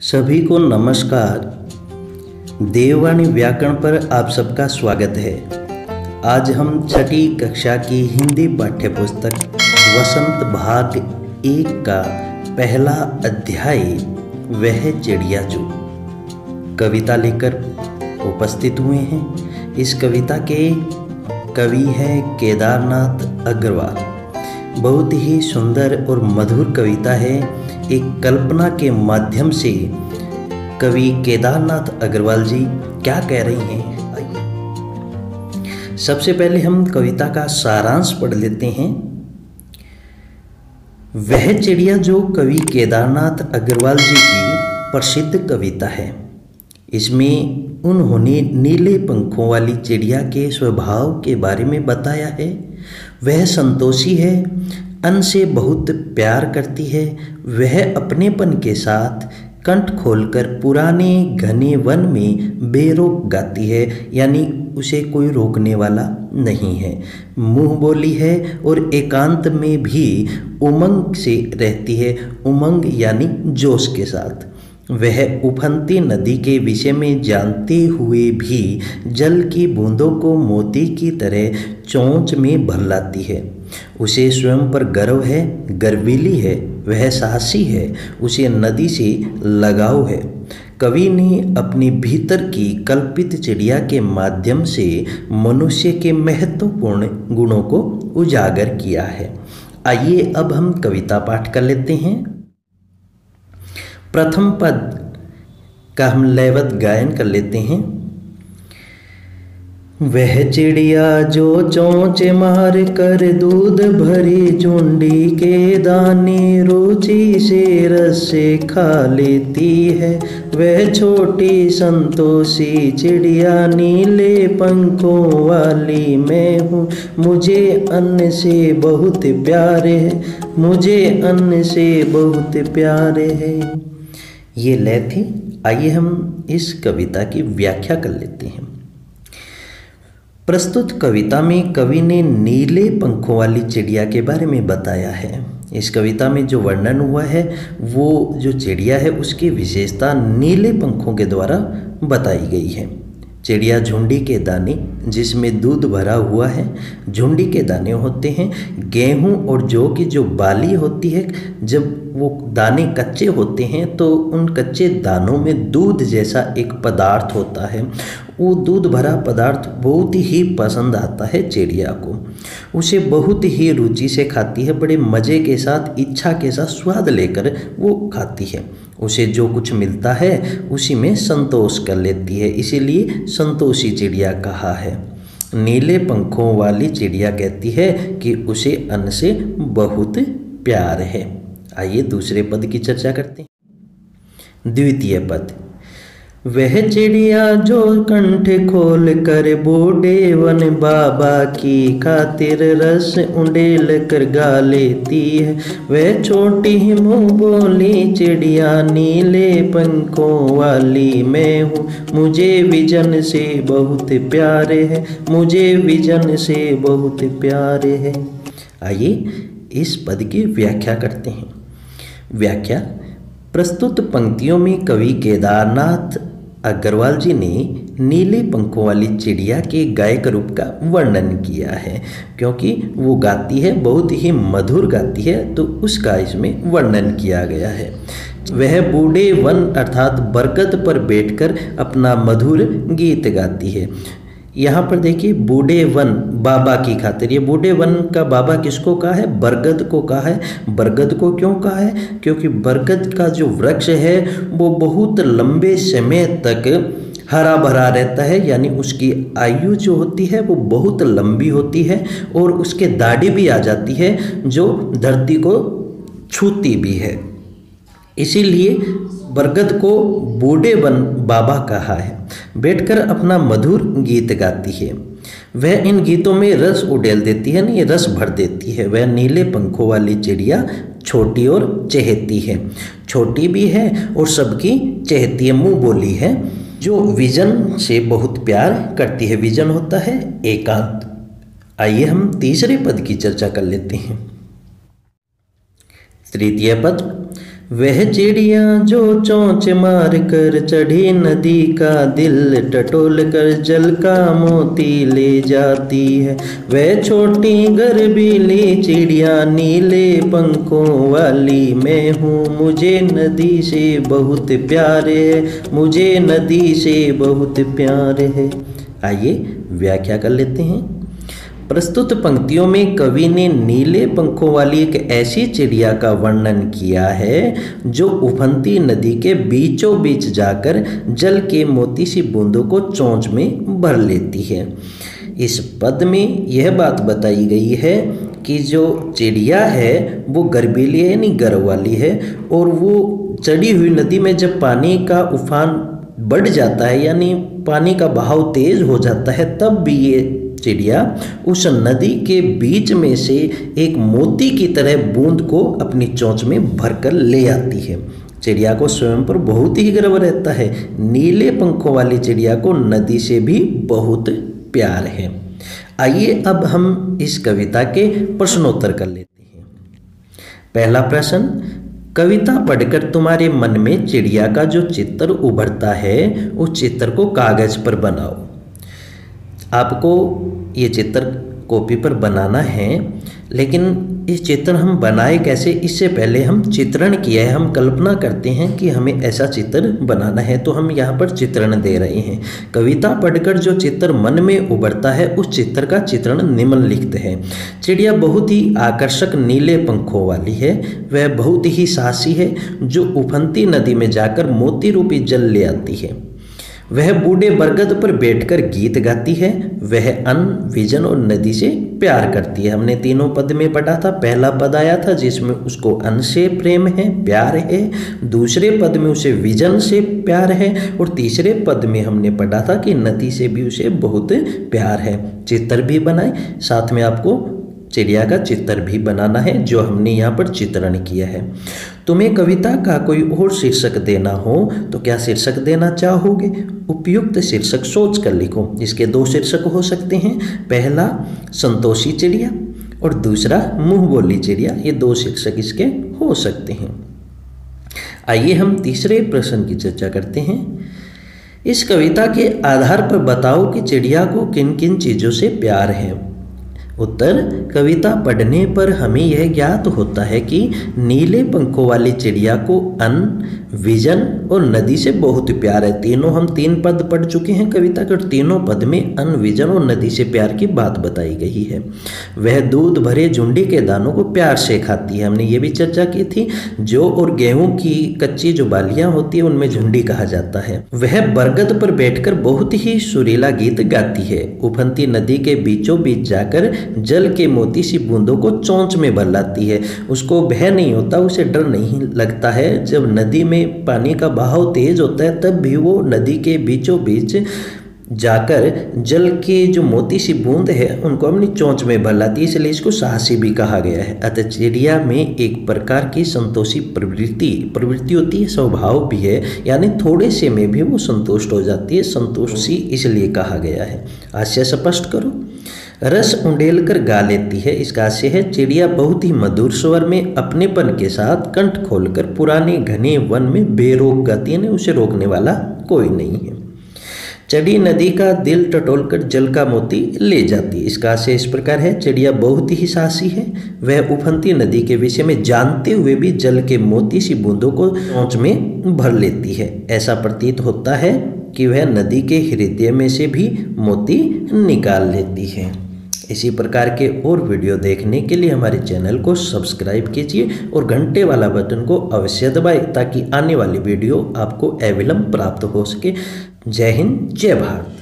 सभी को नमस्कार। देववाणी व्याकरण पर आप सबका स्वागत है। आज हम छठी कक्षा की हिंदी पाठ्यपुस्तक वसंत भाग 1 का पहला अध्याय वह चिड़िया जो कविता लेकर उपस्थित हुए हैं। इस कविता के कवि हैं केदारनाथ अग्रवाल। बहुत ही सुंदर और मधुर कविता है। एक कल्पना के माध्यम से कवि केदारनाथ अग्रवाल जी क्या कह रही हैं, आइए सबसे पहले हम कविता का सारांश पढ़ लेते हैं। वह चिड़िया जो कवि केदारनाथ अग्रवाल जी की प्रसिद्ध कविता है। इसमें उन्होंने नीले पंखों वाली चिड़िया के स्वभाव के बारे में बताया है। वह संतोषी है, अन्न से बहुत प्यार करती है। वह अपनेपन के साथ कंठ खोलकर पुराने घने वन में बेरोक गाती है, यानी उसे कोई रोकने वाला नहीं है। मुँह बोली है और एकांत में भी उमंग से रहती है, उमंग यानी जोश के साथ। वह उफनती नदी के विषय में जानते हुए भी जल की बूंदों को मोती की तरह चोंच में भर लाती है। उसे स्वयं पर गर्व है, गर्वीली है, वह साहसी है, उसे नदी से लगाव है। कवि ने अपने भीतर की कल्पित चिड़िया के माध्यम से मनुष्य के महत्वपूर्ण गुणों को उजागर किया है। आइए अब हम कविता पाठ कर लेते हैं। प्रथम पद का हम लयबद्ध गायन कर लेते हैं। वह चिड़िया जो चोंच मार कर दूध भरी झुंडी के दाने रुचि से रस से खा लेती है। वह छोटी संतोषी चिड़िया नीले पंखों वाली मैं हूँ। मुझे अन्न से बहुत प्यार है, मुझे अन्न से बहुत प्यार है। ये लय थी। आइए हम इस कविता की व्याख्या कर लेते हैं। प्रस्तुत कविता में कवि ने नीले पंखों वाली चिड़िया के बारे में बताया है। इस कविता में जो वर्णन हुआ है वो जो चिड़िया है उसकी विशेषता नीले पंखों के द्वारा बताई गई है। चिड़िया झुंडी के दाने जिसमें दूध भरा हुआ है। झुंडी के दाने होते हैं गेहूं और जौ की जो बाली होती है। जब वो दाने कच्चे होते हैं तो उन कच्चे दानों में दूध जैसा एक पदार्थ होता है। वो दूध भरा पदार्थ बहुत ही पसंद आता है चिड़िया को। उसे बहुत ही रुचि से खाती है, बड़े मज़े के साथ, इच्छा के साथ, स्वाद लेकर वो खाती है। उसे जो कुछ मिलता है उसी में संतोष कर लेती है, इसीलिए संतोषी चिड़िया कहा है। नीले पंखों वाली चिड़िया कहती है कि उसे अन्न से बहुत प्यार है। आइए दूसरे पद की चर्चा करते हैं। द्वितीय पद। वह चिड़िया जो कंठ खोल कर बूढ़े वन बाबा की खातिर रस उंडेल कर गा लेती है। वह छोटी मुँह बोली चिड़िया नीले पंखों वाली मैं हूँ। मुझे विजन से बहुत प्यार है, मुझे विजन से बहुत प्यार है। आइए इस पद की व्याख्या करते हैं। व्याख्या। प्रस्तुत पंक्तियों में कवि केदारनाथ अग्रवाल जी ने नीले पंखों वाली चिड़िया के गायक रूप का वर्णन किया है, क्योंकि वो गाती है, बहुत ही मधुर गाती है, तो उसका इसमें वर्णन किया गया है। वह बूढ़े वन अर्थात बरगद पर बैठकर अपना मधुर गीत गाती है। यहाँ पर देखिए बूढ़े वन बाबा की खातिर। ये बूढ़े वन का बाबा किसको कहा है? बरगद को कहा है। बरगद को क्यों कहा है? क्योंकि बरगद का जो वृक्ष है वो बहुत लंबे समय तक हरा भरा रहता है, यानी उसकी आयु जो होती है वो बहुत लंबी होती है और उसके दाढ़ी भी आ जाती है जो धरती को छूती भी है। इसीलिए बरगद को बूढ़े वन बाबा कहा है। बैठकर अपना मधुर गीत गाती है। वह इन गीतों में रस उड़ेल देती है, नहीं रस भर देती है। वह नीले पंखों वाली चिड़िया छोटी और चहेती है, छोटी भी है और सबकी चहेती है, मुँह बोली है, जो विजन से बहुत प्यार करती है। विजन होता है एकांत। आइए हम तीसरे पद की चर्चा कर लेते हैं। तृतीय पद। वह चिड़िया जो चोंच मार कर चढ़ी नदी का दिल टटोल कर जल का मोती ले जाती है। वह छोटी गर्वीली चिड़िया नीले पंखों वाली मैं हूँ, मुझे नदी से बहुत प्यार है, मुझे नदी से बहुत प्यार है। आइए व्याख्या कर लेते हैं। प्रस्तुत पंक्तियों में कवि ने नीले पंखों वाली एक ऐसी चिड़िया का वर्णन किया है जो उफनती नदी के बीचों बीच जाकर जल के मोती सी बूंदों को चोंच में भर लेती है। इस पद में यह बात बताई गई है कि जो चिड़िया है वो गर्वीली है, यानी गर्व वाली है, और वो चढ़ी हुई नदी में जब पानी का उफान बढ़ जाता है, यानी पानी का बहाव तेज हो जाता है, तब भी ये चिड़िया उस नदी के बीच में से एक मोती की तरह बूंद को अपनी चोंच में भरकर ले आती है। चिड़िया को स्वयं पर बहुत ही गर्व रहता है। नीले पंखों वाली चिड़िया को नदी से भी बहुत प्यार है। आइए अब हम इस कविता के प्रश्नोत्तर कर लेते हैं। पहला प्रश्न, कविता पढ़कर तुम्हारे मन में चिड़िया का जो चित्र उभरता है उस चित्र को कागज पर बनाओ। आपको ये चित्र कॉपी पर बनाना है, लेकिन इस चित्र हम बनाए कैसे, इससे पहले हम चित्रण किया है। हम कल्पना करते हैं कि हमें ऐसा चित्र बनाना है, तो हम यहाँ पर चित्रण दे रहे हैं। कविता पढ़कर जो चित्र मन में उभरता है उस चित्र का चित्रण निम्नलिखित है। चिड़िया बहुत ही आकर्षक नीले पंखों वाली है। वह बहुत ही साहसी है जो उफनती नदी में जाकर मोती रूपी जल ले आती है। वह बूढ़े बरगद पर बैठकर गीत गाती है। वह अन्न, विजन और नदी से प्यार करती है। हमने तीनों पद में पढ़ा था। पहला पद आया था जिसमें उसको अन्न से प्रेम है, प्यार है। दूसरे पद में उसे विजन से प्यार है, और तीसरे पद में हमने पढ़ा था कि नदी से भी उसे बहुत प्यार है। चित्र भी बनाए, साथ में आपको चिड़िया का चित्र भी बनाना है जो हमने यहाँ पर चित्रण किया है। तुम्हें कविता का कोई और शीर्षक देना हो तो क्या शीर्षक देना चाहोगे? उपयुक्त शीर्षक सोच कर लिखो। इसके दो शीर्षक हो सकते हैं, पहला संतोषी चिड़िया और दूसरा मुंह बोली चिड़िया। ये दो शीर्षक इसके हो सकते हैं। आइए हम तीसरे प्रश्न की चर्चा करते हैं। इस कविता के आधार पर बताओ कि चिड़िया को किन किन चीज़ों से प्यार है। उत्तर, कविता पढ़ने पर हमें यह ज्ञात होता है कि नीले पंखों वाली चिड़िया को अन्न, विजन और नदी से बहुत प्यार है। तीनों हम 3 पद पढ़ चुके हैं कविता के, और तीनों पद में अन्न, विजन और नदी से प्यार की बात बताई गई है। वह दूध भरे झुंडी के दानों को प्यार से खाती है। हमने ये भी चर्चा की थी। जौ और गेहूं की कच्ची जो बालियां होती है उनमें झुंडी कहा जाता है। वह बरगद पर बैठकर बहुत ही सुरीला गीत गाती है। उफनती नदी के बीचों बीच जाकर जल के मोती सी बूंदों को चोंच में भर लाती है। उसको भय नहीं होता, उसे डर नहीं लगता है। जब नदी में पानी का बहाव तेज होता है तब भी वो नदी के बीचों बीच जाकर जल के जो मोती सी बूंद है उनको अपनी चोंच में भर लाती है, इसलिए इसको साहसी भी कहा गया है। अतः चिड़िया में एक प्रकार की संतोषी प्रवृत्ति होती है, स्वभाव भी है, यानी थोड़े से में भी वो संतुष्ट हो जाती है। संतोषी इसलिए कहा गया है। आशय स्पष्ट करो। रस उंडेल कर गा लेती है। इसका आशय है चिड़िया बहुत ही मधुर स्वर में अपनेपन के साथ कंठ खोलकर पुराने घने वन में बेरोक गाती है, उसे रोकने वाला कोई नहीं है। चढ़ी नदी का दिल टटोलकर जल का मोती ले जाती है। इसका आशय इस प्रकार है, चिड़िया बहुत ही साहसी है। वह उफनती नदी के विषय में जानते हुए भी जल के मोती सी बूंदों को चोंच में भर लेती है। ऐसा प्रतीत होता है कि वह नदी के हृदय में से भी मोती निकाल लेती है। इसी प्रकार के और वीडियो देखने के लिए हमारे चैनल को सब्सक्राइब कीजिए और घंटे वाला बटन को अवश्य दबाएं ताकि आने वाली वीडियो आपको अविलंब प्राप्त हो सके। जय हिंद, जय भारत।